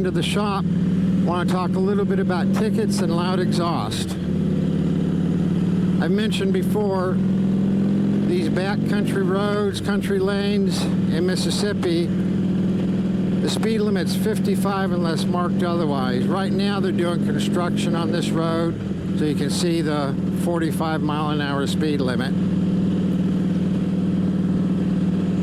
into the shop, I want to talk a little bit about tickets and loud exhaust. I've mentioned before, these backcountry roads, country lanes in Mississippi, the speed limit's 55 unless marked otherwise. Right now they're doing construction on this road, so you can see the 45-mile-an-hour speed limit.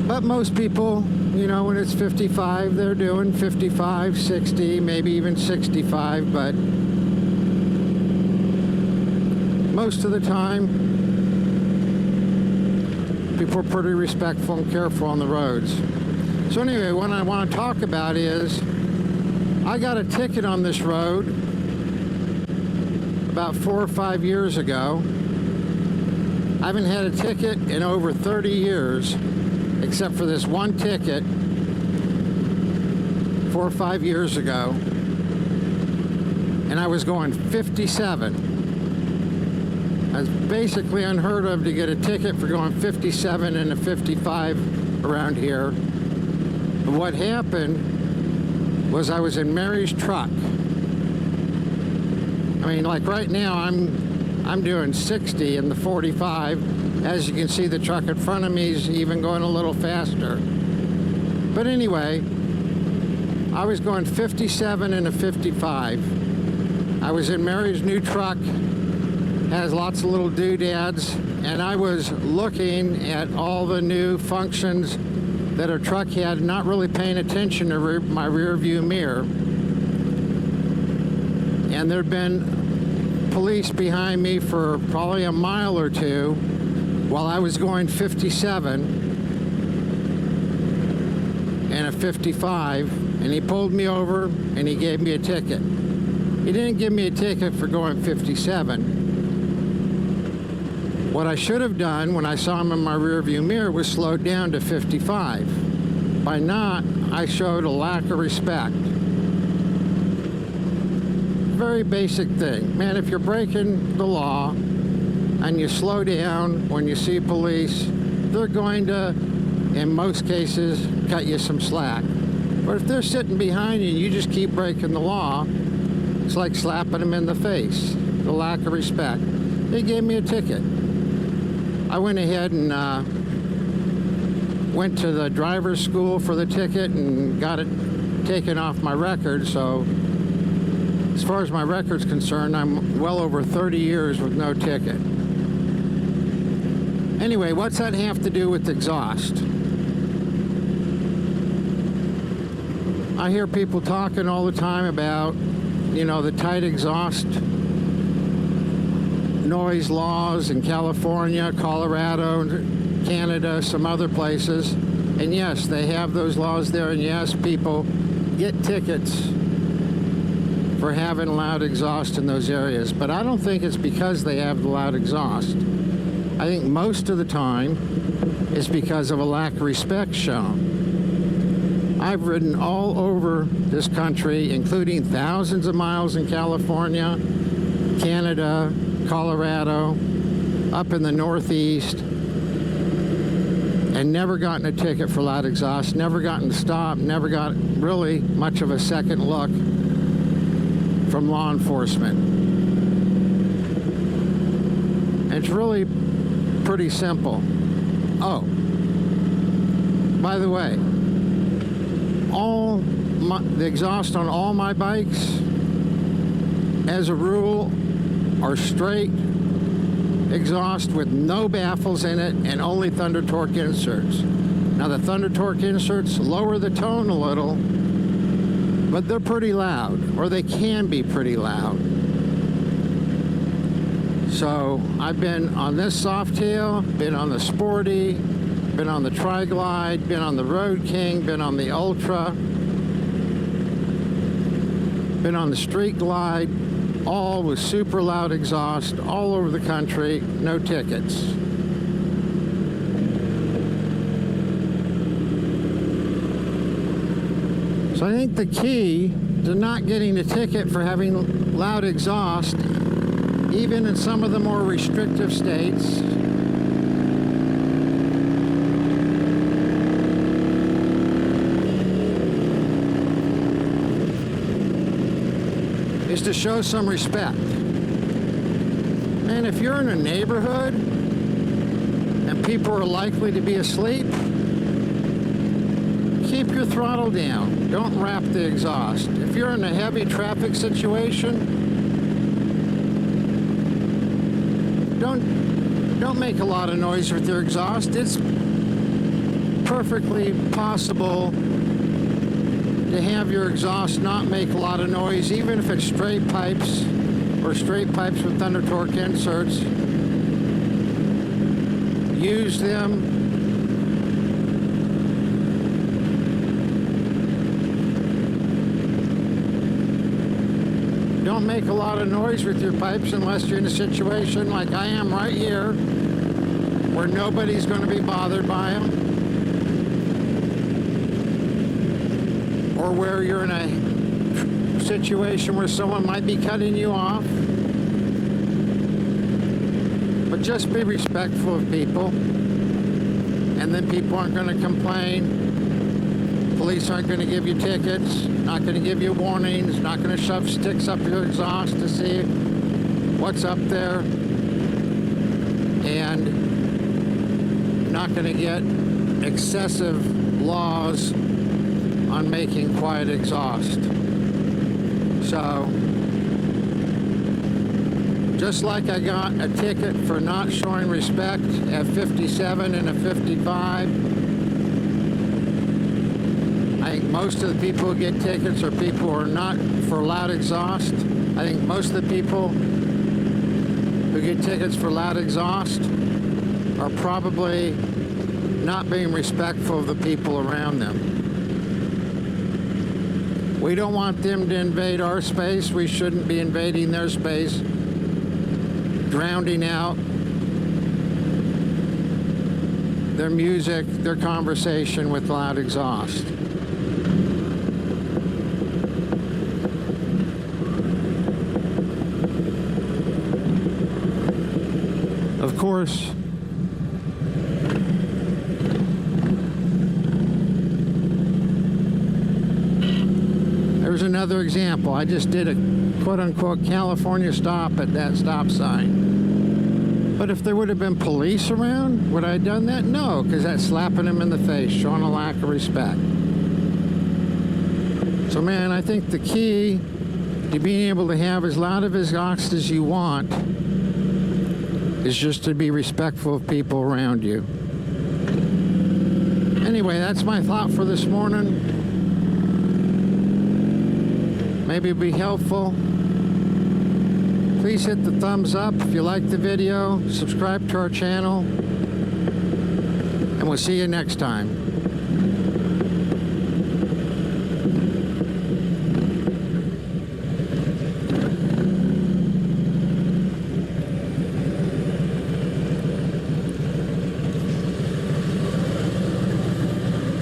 But most people, you know, when it's 55, they're doing 55, 60, maybe even 65, but most of the time, people are pretty respectful and careful on the roads. So anyway, what I want to talk about is, I got a ticket on this road about 4 or 5 years ago. I haven't had a ticket in over 30 years, except for this one ticket 4 or 5 years ago, and I was going 57. It's basically unheard of to get a ticket for going 57 and a 55 around here. But what happened was I was in Mary's truck. I mean, like right now, I'm doing 60 in the 45. As you can see, the truck in front of me is even going a little faster. But anyway, I was going 57 and a 55. I was in Mary's new truck. Has lots of little doodads, and I was looking at all the new functions that her truck had, not really paying attention to my rear view mirror. And there'd been police behind me for probably a mile or two while I was going 57 and a 55, and he pulled me over and he gave me a ticket. He didn't give me a ticket for going 57. What I should have done when I saw him in my rearview mirror was slow down to 55. By not, I showed a lack of respect. Very basic thing. Man, if you're breaking the law and you slow down when you see police, they're going to, in most cases, cut you some slack. But if they're sitting behind you and you just keep breaking the law, it's like slapping them in the face. The lack of respect. They gave me a ticket. I went ahead and went to the driver's school for the ticket and got it taken off my record. So as far as my record's concerned, I'm well over 30 years with no ticket. Anyway, what's that have to do with exhaust? I hear people talking all the time about, you know, the tight exhaust noise laws in California, Colorado, Canada, some other places. And yes, they have those laws there, and yes, people get tickets for having loud exhaust in those areas. But I don't think it's because they have the loud exhaust. I think most of the time it's because of a lack of respect shown. I've ridden all over this country, including thousands of miles in California, Canada, Colorado, up in the Northeast, and never gotten a ticket for loud exhaust, never gotten stopped, never got really much of a second look from law enforcement. And it's really pretty simple. Oh, by the way, the exhaust on all my bikes, as a rule, are straight exhaust with no baffles in it and only Thunder Torque inserts. Now the Thunder Torque inserts lower the tone a little, but they're pretty loud, or they can be pretty loud. So I've been on this Softail, been on the Sporty, been on the Tri-Glide, been on the Road King, been on the Ultra, been on the Street Glide, all with super loud exhaust all over the country, no tickets. So I think the key to not getting a ticket for having loud exhaust, even in some of the more restrictive states, is to show some respect. And if you're in a neighborhood and people are likely to be asleep, keep your throttle down. Don't wrap the exhaust. If you're in a heavy traffic situation, don't make a lot of noise with your exhaust. It's perfectly possible to have your exhaust not make a lot of noise, even if it's straight pipes or straight pipes with thunder torque inserts. Use them. Don't make a lot of noise with your pipes unless you're in a situation like I am right here, where nobody's going to be bothered by them, or where you're in a situation where someone might be cutting you off. But just be respectful of people, and then people aren't going to complain. Police aren't going to give you tickets, not going to give you warnings, not going to shove sticks up your exhaust to see what's up there, and not going to get excessive laws on making quiet exhaust. So, just like I got a ticket for not showing respect at 57 and a 55, I think most of the people who get tickets are people who are not for loud exhaust. I think most of the people who get tickets for loud exhaust are probably not being respectful of the people around them. We don't want them to invade our space. We shouldn't be invading their space, drowning out their music, their conversation with loud exhaust. Of course, there's another example. I just did a quote-unquote California stop at that stop sign. But if there would have been police around, would I have done that? No, because that's slapping them in the face, showing a lack of respect. So man, I think the key to being able to have as loud of exhaust as you want is just to be respectful of people around you. Anyway, that's my thought for this morning. Maybe it'll be helpful. Please hit the thumbs up if you like the video. Subscribe to our channel. And we'll see you next time.